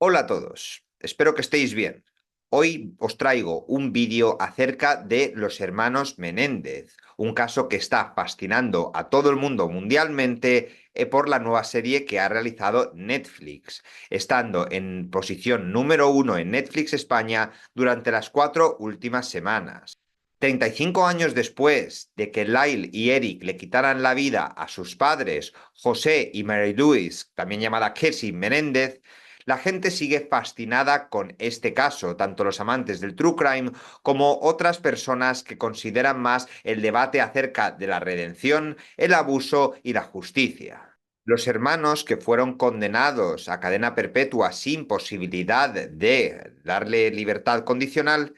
Hola a todos, espero que estéis bien. Hoy os traigo un vídeo acerca de los hermanos Menéndez, un caso que está fascinando a todo el mundo mundialmente por la nueva serie que ha realizado Netflix, estando en posición número uno en Netflix España durante las 4 últimas semanas. 35 años después de que Lyle y Eric le quitaran la vida a sus padres, José y Mary Louise, también llamada Casey Menéndez, la gente sigue fascinada con este caso, tanto los amantes del true crime como otras personas que consideran más el debate acerca de la redención, el abuso y la justicia. Los hermanos que fueron condenados a cadena perpetua sin posibilidad de darle libertad condicional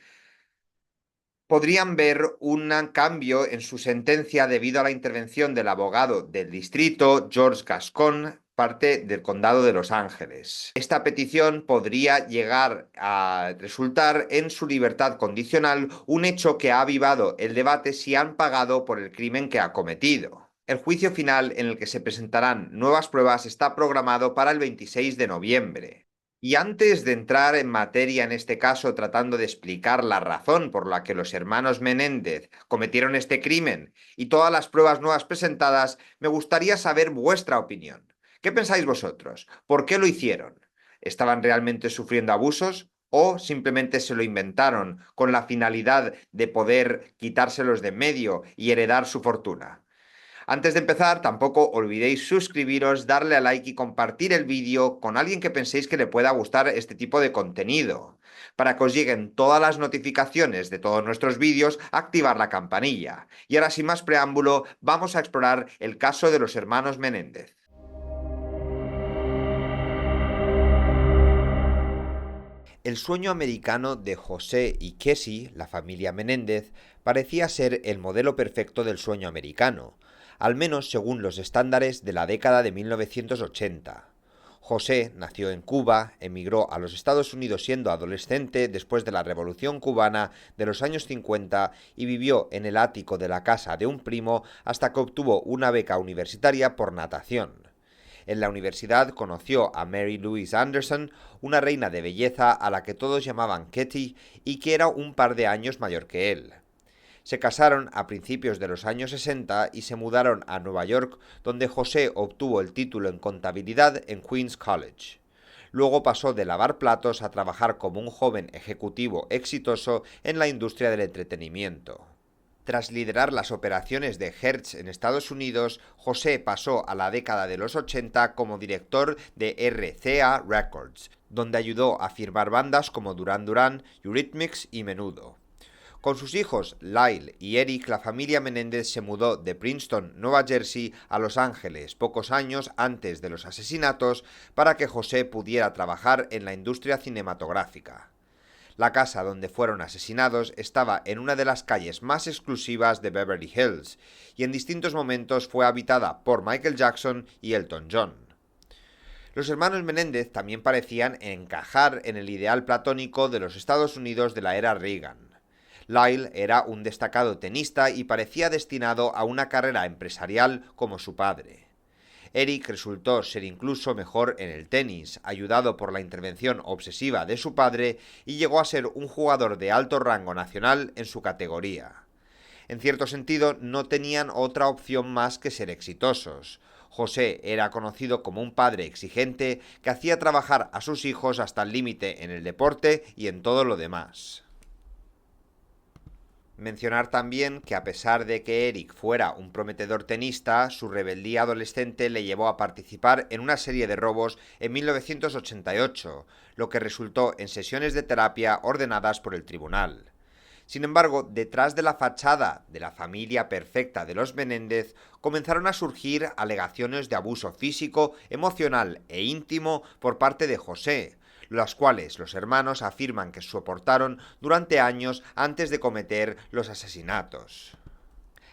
podrían ver un cambio en su sentencia debido a la intervención del abogado del distrito, George Gascon, parte del condado de Los Ángeles. Esta petición podría llegar a resultar en su libertad condicional, un hecho que ha avivado el debate si han pagado por el crimen que ha cometido. El juicio final en el que se presentarán nuevas pruebas está programado para el 26 de noviembre. Y antes de entrar en materia en este caso tratando de explicar la razón por la que los hermanos Menéndez cometieron este crimen y todas las pruebas nuevas presentadas, me gustaría saber vuestra opinión. ¿Qué pensáis vosotros? ¿Por qué lo hicieron? ¿Estaban realmente sufriendo abusos o simplemente se lo inventaron con la finalidad de poder quitárselos de en medio y heredar su fortuna? Antes de empezar, tampoco olvidéis suscribiros, darle a like y compartir el vídeo con alguien que penséis que le pueda gustar este tipo de contenido. Para que os lleguen todas las notificaciones de todos nuestros vídeos, activar la campanilla. Y ahora sin más preámbulo, vamos a explorar el caso de los hermanos Menéndez. El sueño americano de José y Casey, la familia Menéndez, parecía ser el modelo perfecto del sueño americano, al menos según los estándares de la década de 1980. José nació en Cuba, emigró a los Estados Unidos siendo adolescente después de la Revolución cubana de los años 50 y vivió en el ático de la casa de un primo hasta que obtuvo una beca universitaria por natación. En la universidad conoció a Mary Louise Anderson, una reina de belleza a la que todos llamaban Katie y que era un par de años mayor que él. Se casaron a principios de los años 60 y se mudaron a Nueva York, donde José obtuvo el título en contabilidad en Queens College. Luego pasó de lavar platos a trabajar como un joven ejecutivo exitoso en la industria del entretenimiento. Tras liderar las operaciones de Hertz en Estados Unidos, José pasó a la década de los 80 como director de RCA Records, donde ayudó a firmar bandas como Duran Duran, Eurythmics y Menudo. Con sus hijos Lyle y Eric, la familia Menéndez se mudó de Princeton, Nueva Jersey, a Los Ángeles pocos años antes de los asesinatos para que José pudiera trabajar en la industria cinematográfica. La casa donde fueron asesinados estaba en una de las calles más exclusivas de Beverly Hills y en distintos momentos fue habitada por Michael Jackson y Elton John. Los hermanos Menéndez también parecían encajar en el ideal platónico de los Estados Unidos de la era Reagan. Lyle era un destacado tenista y parecía destinado a una carrera empresarial como su padre. Eric resultó ser incluso mejor en el tenis, ayudado por la intervención obsesiva de su padre, y llegó a ser un jugador de alto rango nacional en su categoría. En cierto sentido, no tenían otra opción más que ser exitosos. José era conocido como un padre exigente que hacía trabajar a sus hijos hasta el límite en el deporte y en todo lo demás. Mencionar también que a pesar de que Eric fuera un prometedor tenista, su rebeldía adolescente le llevó a participar en una serie de robos en 1988, lo que resultó en sesiones de terapia ordenadas por el tribunal. Sin embargo, detrás de la fachada de la familia perfecta de los Menéndez comenzaron a surgir alegaciones de abuso físico, emocional e íntimo por parte de José, las cuales los hermanos afirman que soportaron durante años antes de cometer los asesinatos.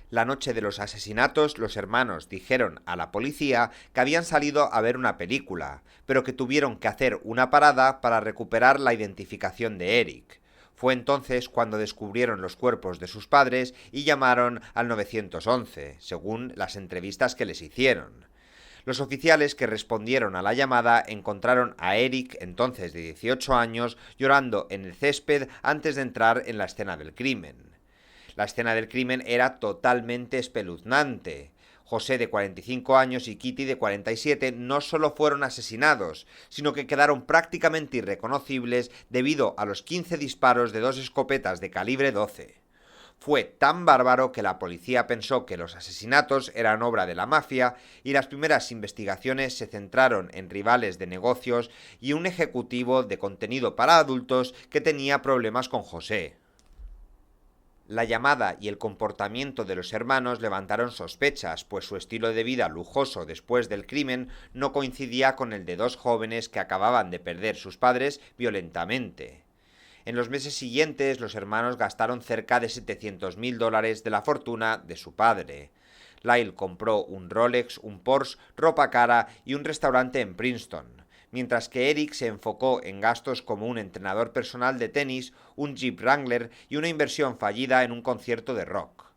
La noche de los asesinatos, los hermanos dijeron a la policía que habían salido a ver una película, pero que tuvieron que hacer una parada para recuperar la identificación de Eric. Fue entonces cuando descubrieron los cuerpos de sus padres y llamaron al 911, según las entrevistas que les hicieron. Los oficiales que respondieron a la llamada encontraron a Eric, entonces de 18 años, llorando en el césped antes de entrar en la escena del crimen. La escena del crimen era totalmente espeluznante. José, de 45 años, y Kitty, de 47, no solo fueron asesinados, sino que quedaron prácticamente irreconocibles debido a los 15 disparos de 2 escopetas de calibre 12. Fue tan bárbaro que la policía pensó que los asesinatos eran obra de la mafia y las primeras investigaciones se centraron en rivales de negocios y un ejecutivo de contenido para adultos que tenía problemas con José. La llamada y el comportamiento de los hermanos levantaron sospechas, pues su estilo de vida lujoso después del crimen no coincidía con el de dos jóvenes que acababan de perder sus padres violentamente. En los meses siguientes, los hermanos gastaron cerca de $700,000 de la fortuna de su padre. Lyle compró un Rolex, un Porsche, ropa cara y un restaurante en Princeton, mientras que Eric se enfocó en gastos como un entrenador personal de tenis, un Jeep Wrangler y una inversión fallida en un concierto de rock.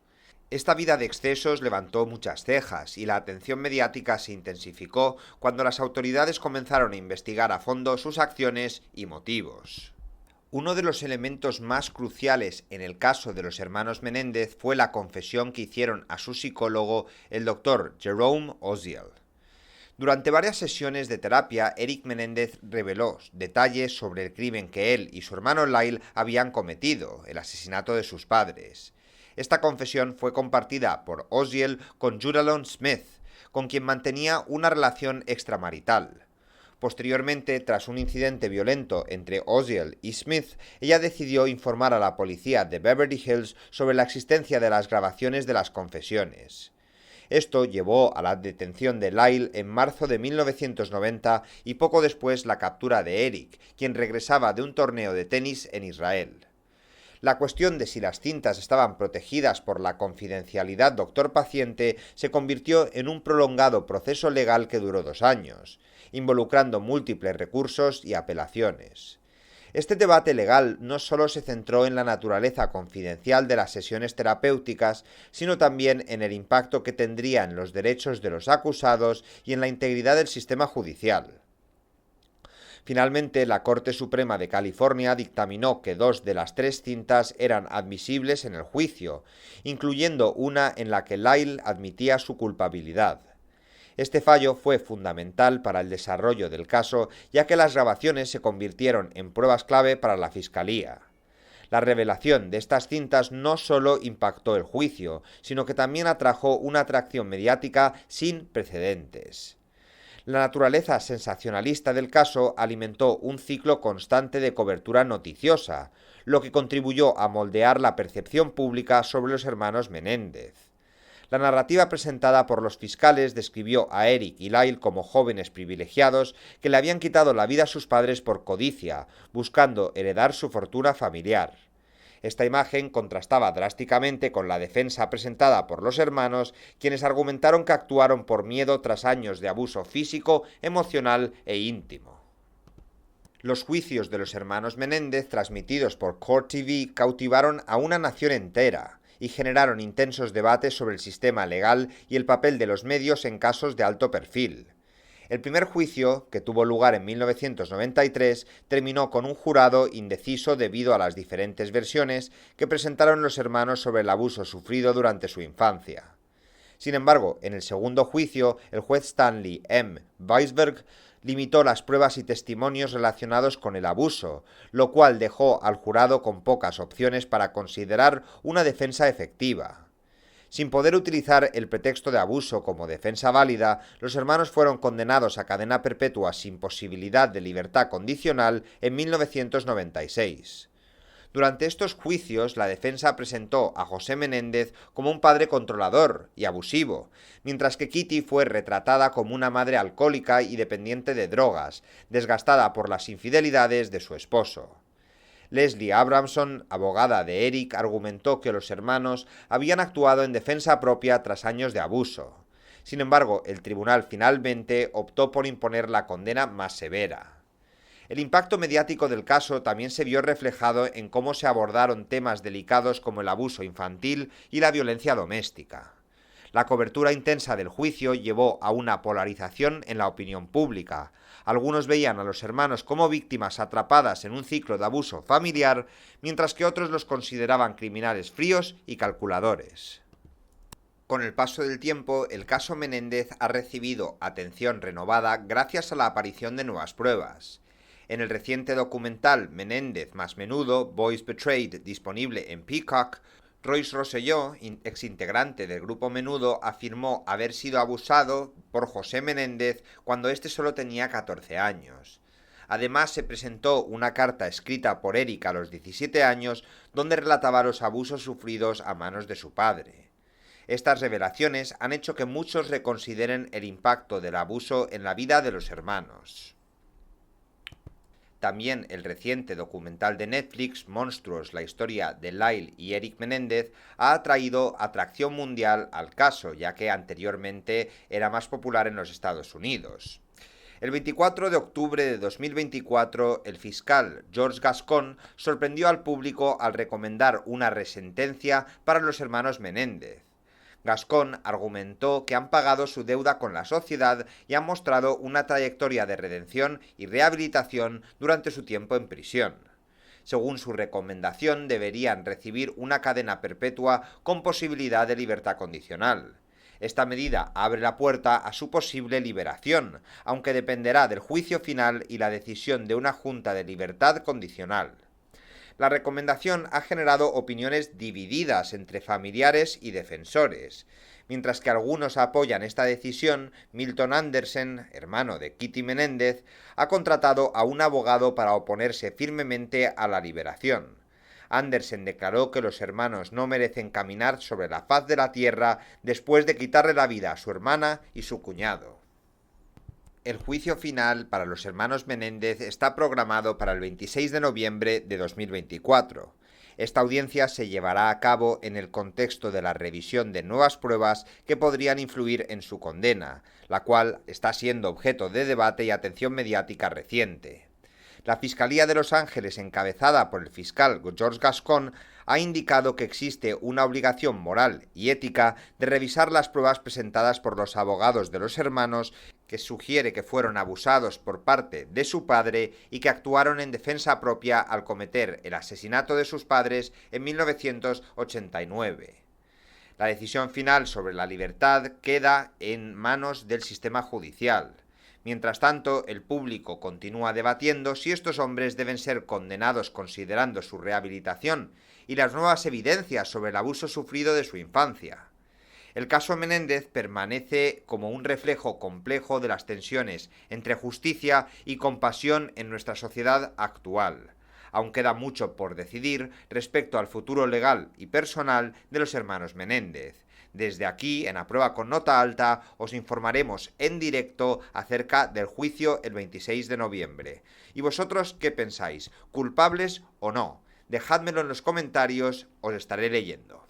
Esta vida de excesos levantó muchas cejas y la atención mediática se intensificó cuando las autoridades comenzaron a investigar a fondo sus acciones y motivos. Uno de los elementos más cruciales en el caso de los hermanos Menéndez fue la confesión que hicieron a su psicólogo, el Dr. Jerome Oziel. Durante varias sesiones de terapia, Eric Menéndez reveló detalles sobre el crimen que él y su hermano Lyle habían cometido, el asesinato de sus padres. Esta confesión fue compartida por Oziel con Judalon Smith, con quien mantenía una relación extramarital. Posteriormente, tras un incidente violento entre Oziel y Smith, ella decidió informar a la policía de Beverly Hills sobre la existencia de las grabaciones de las confesiones. Esto llevó a la detención de Lyle en marzo de 1990 y poco después la captura de Eric, quien regresaba de un torneo de tenis en Israel. La cuestión de si las cintas estaban protegidas por la confidencialidad doctor-paciente se convirtió en un prolongado proceso legal que duró 2 años, involucrando múltiples recursos y apelaciones. Este debate legal no solo se centró en la naturaleza confidencial de las sesiones terapéuticas, sino también en el impacto que tendría en los derechos de los acusados y en la integridad del sistema judicial. Finalmente, la Corte Suprema de California dictaminó que 2 de las 3 cintas eran admisibles en el juicio, incluyendo una en la que Lyle admitía su culpabilidad. Este fallo fue fundamental para el desarrollo del caso, ya que las grabaciones se convirtieron en pruebas clave para la Fiscalía. La revelación de estas cintas no solo impactó el juicio, sino que también atrajo una atracción mediática sin precedentes. La naturaleza sensacionalista del caso alimentó un ciclo constante de cobertura noticiosa, lo que contribuyó a moldear la percepción pública sobre los hermanos Menéndez. La narrativa presentada por los fiscales describió a Eric y Lyle como jóvenes privilegiados que le habían quitado la vida a sus padres por codicia, buscando heredar su fortuna familiar. Esta imagen contrastaba drásticamente con la defensa presentada por los hermanos, quienes argumentaron que actuaron por miedo tras años de abuso físico, emocional e íntimo. Los juicios de los hermanos Menéndez, transmitidos por Court TV, cautivaron a una nación entera y generaron intensos debates sobre el sistema legal y el papel de los medios en casos de alto perfil. El primer juicio, que tuvo lugar en 1993, terminó con un jurado indeciso debido a las diferentes versiones que presentaron los hermanos sobre el abuso sufrido durante su infancia. Sin embargo, en el segundo juicio, el juez Stanley M. Weisberg limitó las pruebas y testimonios relacionados con el abuso, lo cual dejó al jurado con pocas opciones para considerar una defensa efectiva. Sin poder utilizar el pretexto de abuso como defensa válida, los hermanos fueron condenados a cadena perpetua sin posibilidad de libertad condicional en 1996. Durante estos juicios, la defensa presentó a José Menéndez como un padre controlador y abusivo, mientras que Kitty fue retratada como una madre alcohólica y dependiente de drogas, desgastada por las infidelidades de su esposo. Leslie Abramson, abogada de Eric, argumentó que los hermanos habían actuado en defensa propia tras años de abuso. Sin embargo, el tribunal finalmente optó por imponer la condena más severa. El impacto mediático del caso también se vio reflejado en cómo se abordaron temas delicados como el abuso infantil y la violencia doméstica. La cobertura intensa del juicio llevó a una polarización en la opinión pública. Algunos veían a los hermanos como víctimas atrapadas en un ciclo de abuso familiar, mientras que otros los consideraban criminales fríos y calculadores. Con el paso del tiempo, el caso Menéndez ha recibido atención renovada gracias a la aparición de nuevas pruebas. En el reciente documental Menéndez más Menudo, Boys Betrayed, disponible en Peacock, Royce Rosselló, exintegrante del grupo Menudo, afirmó haber sido abusado por José Menéndez cuando éste solo tenía 14 años. Además, se presentó una carta escrita por Eric a los 17 años donde relataba los abusos sufridos a manos de su padre. Estas revelaciones han hecho que muchos reconsideren el impacto del abuso en la vida de los hermanos. También el reciente documental de Netflix, Monstruos, la historia de Lyle y Eric Menéndez, ha atraído atracción mundial al caso, ya que anteriormente era más popular en los Estados Unidos. El 24 de octubre de 2024, el fiscal George Gascon sorprendió al público al recomendar una resentencia para los hermanos Menéndez. Gascon argumentó que han pagado su deuda con la sociedad y han mostrado una trayectoria de redención y rehabilitación durante su tiempo en prisión. Según su recomendación, deberían recibir una cadena perpetua con posibilidad de libertad condicional. Esta medida abre la puerta a su posible liberación, aunque dependerá del juicio final y la decisión de una junta de libertad condicional. La recomendación ha generado opiniones divididas entre familiares y defensores. Mientras que algunos apoyan esta decisión, Milton Andersen, hermano de Kitty Menéndez, ha contratado a un abogado para oponerse firmemente a la liberación. Andersen declaró que los hermanos no merecen caminar sobre la faz de la tierra después de quitarle la vida a su hermana y su cuñado. El juicio final para los hermanos Menéndez está programado para el 26 de noviembre de 2024. Esta audiencia se llevará a cabo en el contexto de la revisión de nuevas pruebas que podrían influir en su condena, la cual está siendo objeto de debate y atención mediática reciente. La Fiscalía de Los Ángeles, encabezada por el fiscal George Gascon, ha indicado que existe una obligación moral y ética de revisar las pruebas presentadas por los abogados de los hermanos, que sugiere que fueron abusados por parte de su padre y que actuaron en defensa propia al cometer el asesinato de sus padres en 1989. La decisión final sobre la libertad queda en manos del sistema judicial. Mientras tanto, el público continúa debatiendo si estos hombres deben ser condenados considerando su rehabilitación y las nuevas evidencias sobre el abuso sufrido de su infancia. El caso Menéndez permanece como un reflejo complejo de las tensiones entre justicia y compasión en nuestra sociedad actual. Aún queda mucho por decidir respecto al futuro legal y personal de los hermanos Menéndez. Desde aquí, en A Prueba con Nota Alta, os informaremos en directo acerca del juicio el 26 de noviembre. ¿Y vosotros qué pensáis? ¿Culpables o no? Dejádmelo en los comentarios, os estaré leyendo.